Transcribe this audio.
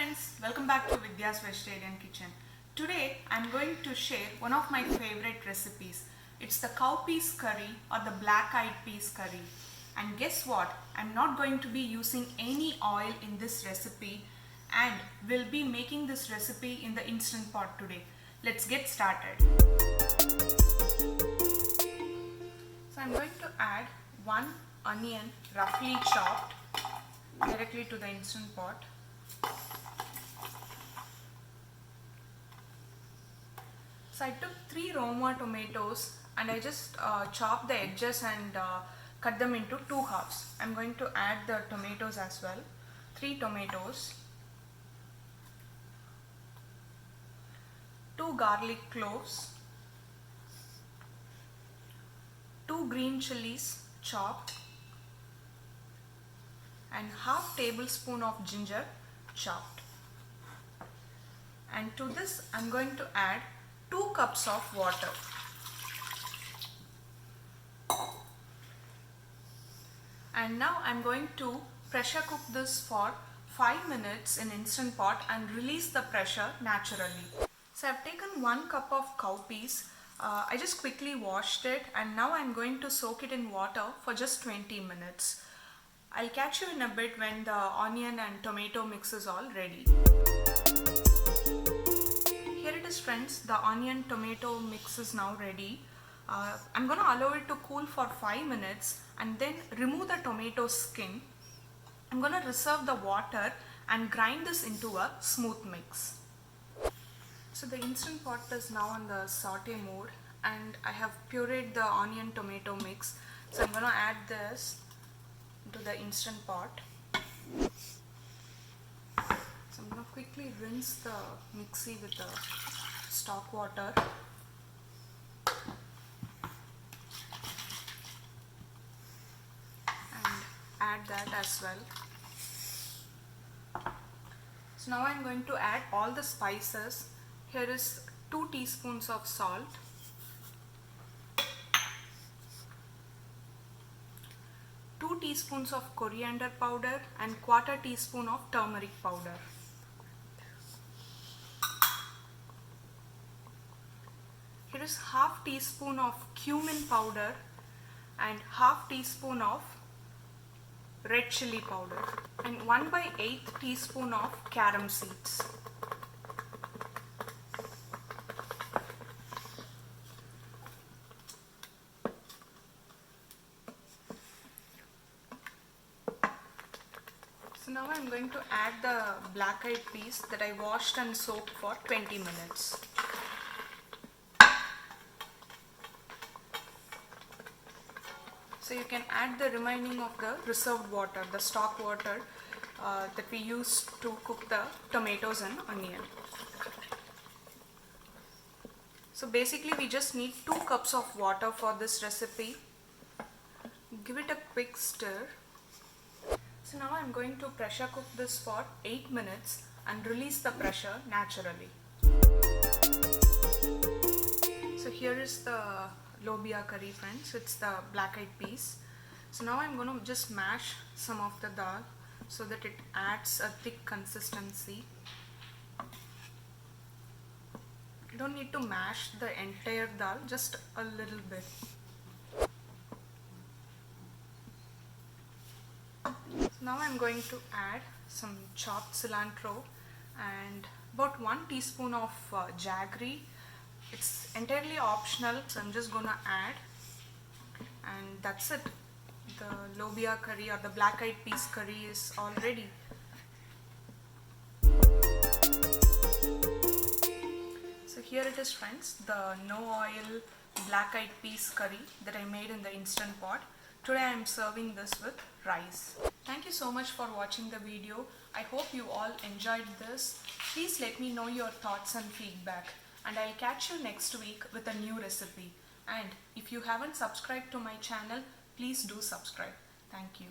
friends, welcome back to Vidya's Vegetarian Kitchen. Today I'm going to share one of my favorite recipes. It's the cowpeas curry or the black-eyed peas curry. And guess what? I'm not going to be using any oil in this recipe and we'll be making this recipe in the Instant Pot today. Let's get started. So I'm going to add 1 onion roughly chopped directly to the Instant Pot. So I took 3 Roma tomatoes and I just chopped the edges and cut them into 2 halves. I'm going to add the tomatoes as well. 3 tomatoes, 2 garlic cloves, 2 green chilies chopped, and half tablespoon of ginger chopped. And to this I'm going to add 2 cups of water. And now I'm going to pressure cook this for 5 minutes in Instant Pot and release the pressure naturally. So I've taken 1 cup of cowpeas. I just quickly washed it and now I'm going to soak it in water for just 20 minutes. I'll catch you in a bit when the onion and tomato mix is all ready. Here it is, friends. The onion tomato mix is now ready. I'm going to allow it to cool for 5 minutes and then remove the tomato skin. I'm going to reserve the water and grind this into a smooth mix. So the Instant Pot is now on the saute mode and I have pureed the onion tomato mix. So I'm going to add this to the Instant Pot. So I'm going to quickly rinse the mixie with the stock water. And add that as well. So now I'm going to add all the spices. Here is 2 teaspoons of salt, 2 teaspoons of coriander powder and 1/4 teaspoon of turmeric powder. Here is half teaspoon of cumin powder and half teaspoon of red chili powder and 1/8 teaspoon of carom seeds. So now I'm going to add the black-eyed peas that I washed and soaked for 20 minutes. So you can add the remaining of the reserved water, the stock water that we used to cook the tomatoes and onion. So basically we just need 2 cups of water for this recipe. Give it a quick stir. So now I'm going to pressure cook this for 8 minutes and release the pressure naturally. So here is the lobia curry, friends. It's the black-eyed peas. So now I'm going to just mash some of the dal so that it adds a thick consistency. You don't need to mash the entire dal, just a little bit. Now I'm going to add some chopped cilantro and about 1 teaspoon of jaggery. It's entirely optional, so I'm just gonna add, and that's it. The lobia curry or the black-eyed peas curry is all ready. So here it is, friends, the no oil black-eyed peas curry that I made in the Instant Pot. Today I am serving this with rice. Thank you so much for watching the video. I hope you all enjoyed this. Please let me know your thoughts and feedback. And I'll catch you next week with a new recipe. And if you haven't subscribed to my channel, please do subscribe. Thank you.